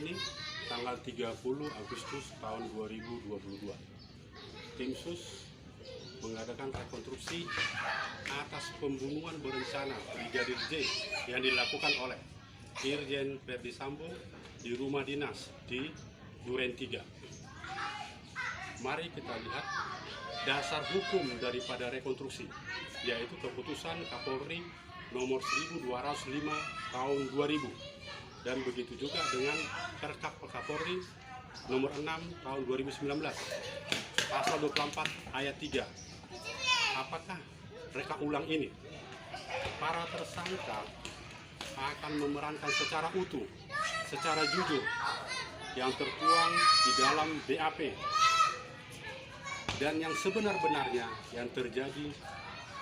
ini tanggal 30 Agustus tahun 2022. Tim Sus mengadakan rekonstruksi atas pembunuhan berencana Brigadir J yang dilakukan oleh Irjen Verdi Sambo di rumah dinas di Duren 3. Mari kita lihat dasar hukum daripada rekonstruksi, yaitu keputusan Kapolri nomor 1205 tahun 2000 dan begitu juga dengan Perkap Kapolri nomor 6 tahun 2019 pasal 24 ayat 3. Apakah reka ulang ini para tersangka akan memerankan secara utuh, secara jujur yang tertuang di dalam BAP dan yang sebenar-benarnya yang terjadi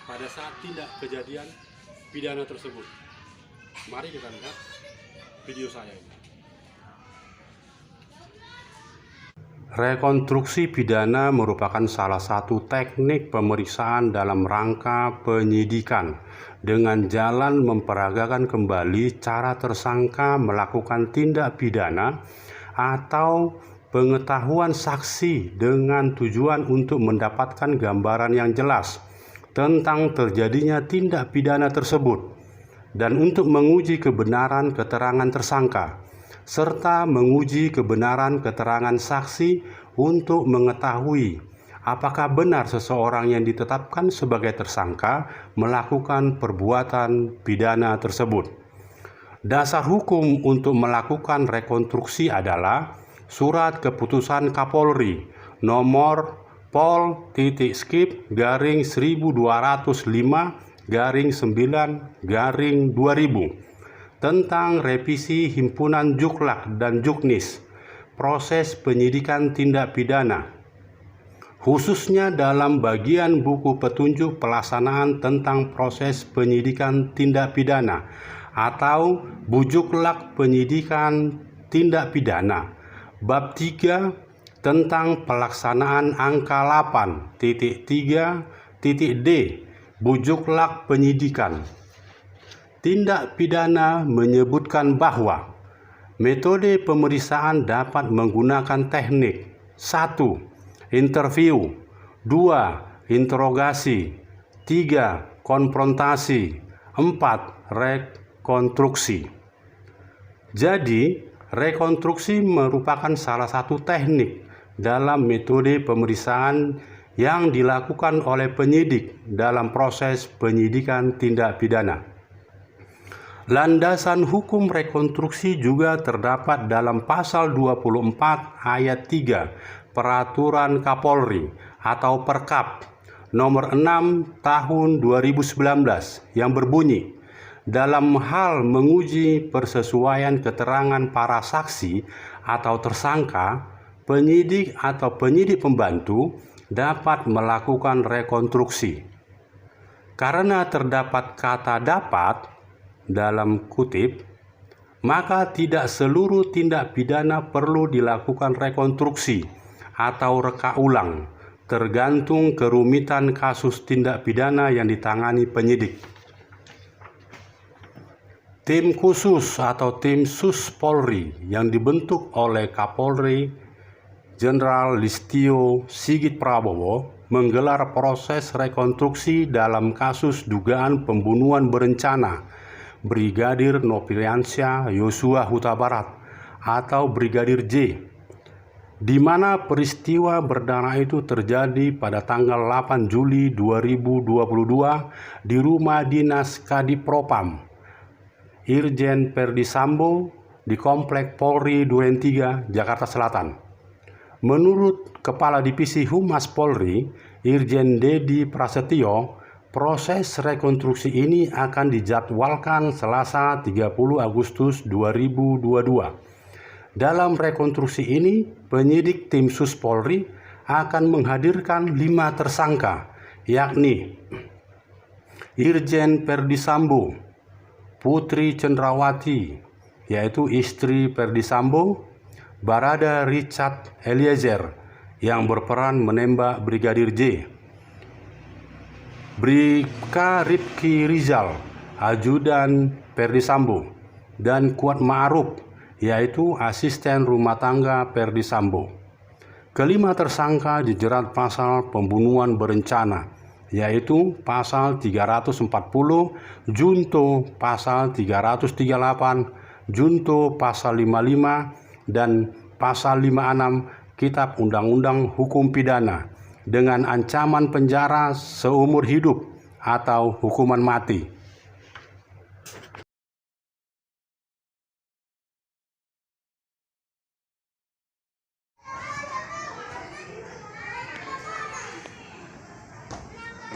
pada saat tindak kejadian pidana tersebut. Mari kita lihat video saya ini. Rekonstruksi pidana merupakan salah satu teknik pemeriksaan dalam rangka penyidikan dengan jalan memperagakan kembali cara tersangka melakukan tindak pidana atau pengetahuan saksi dengan tujuan untuk mendapatkan gambaran yang jelas tentang terjadinya tindak pidana tersebut dan untuk menguji kebenaran keterangan tersangka serta menguji kebenaran keterangan saksi untuk mengetahui apakah benar seseorang yang ditetapkan sebagai tersangka melakukan perbuatan pidana tersebut. Dasar hukum untuk melakukan rekonstruksi adalah Surat Keputusan Kapolri nomor Pol.1205/9/2000 tentang revisi Himpunan Juklak dan Juknis proses penyidikan tindak pidana, khususnya dalam bagian buku petunjuk pelaksanaan tentang proses penyidikan tindak pidana atau Bujuklak penyidikan tindak pidana bab 3 tentang pelaksanaan angka 8.3.d Bujuklak penyidikan tindak pidana menyebutkan bahwa metode pemeriksaan dapat menggunakan teknik 1. Interview 2. Interogasi 3. Konfrontasi 4. Rekonstruksi. Jadi, rekonstruksi merupakan salah satu teknik dalam metode pemeriksaan yang dilakukan oleh penyidik dalam proses penyidikan tindak pidana. Landasan hukum rekonstruksi juga terdapat dalam pasal 24 ayat 3 Peraturan Kapolri atau Perkap nomor 6 tahun 2019 yang berbunyi, dalam hal menguji persesuaian keterangan para saksi atau tersangka, penyidik atau penyidik pembantu dapat melakukan rekonstruksi. Karena terdapat kata dapat dalam kutip, maka tidak seluruh tindak pidana perlu dilakukan rekonstruksi atau reka ulang, tergantung kerumitan kasus tindak pidana yang ditangani penyidik. Tim khusus atau tim Sus Polri yang dibentuk oleh Kapolri Jenderal Listio Sigit Prabowo menggelar proses rekonstruksi dalam kasus dugaan pembunuhan berencana Brigadir Nofriansyah Yosua Huta Barat atau Brigadir J, di mana peristiwa berdarah itu terjadi pada tanggal 8 Juli 2022 di rumah dinas Kadipropam Irjen Verdi Sambo di Komplek Polri Duren 3, Jakarta Selatan. Menurut Kepala Divisi Humas Polri, Irjen Dedi Prasetyo, proses rekonstruksi ini akan dijadwalkan Selasa 30 Agustus 2022. Dalam rekonstruksi ini, penyidik tim Sus Polri akan menghadirkan 5 tersangka, yakni Irjen Verdi Sambo, Putri Cendrawati, yaitu istri Verdi Sambo, Barada Richard Eliezer yang berperan menembak Brigadir J, Bribka Rifki Rizal, ajudan Verdi Sambo, dan Kuat Ma'ruf yaitu asisten rumah tangga Ferdy Sambo. Kelima tersangka dijerat pasal pembunuhan berencana, yaitu pasal 340, junto pasal 338, junto pasal 55, dan pasal 56 Kitab Undang-Undang Hukum Pidana dengan ancaman penjara seumur hidup atau hukuman mati.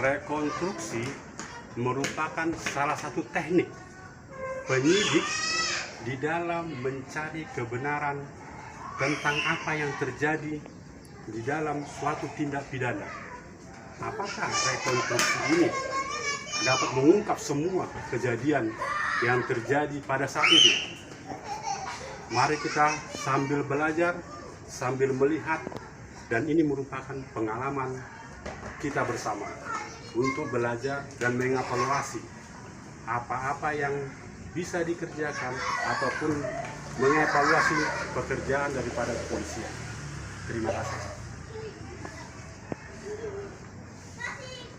Rekonstruksi merupakan salah satu teknik penyidik di dalam mencari kebenaran tentang apa yang terjadi di dalam suatu tindak pidana. Apakah rekonstruksi ini dapat mengungkap semua kejadian yang terjadi pada saat itu? Mari kita sambil belajar, sambil melihat, dan ini merupakan pengalaman kita bersama untuk belajar dan mengevaluasi apa-apa yang bisa dikerjakan ataupun mengevaluasi pekerjaan daripada kepolisian. Terima kasih.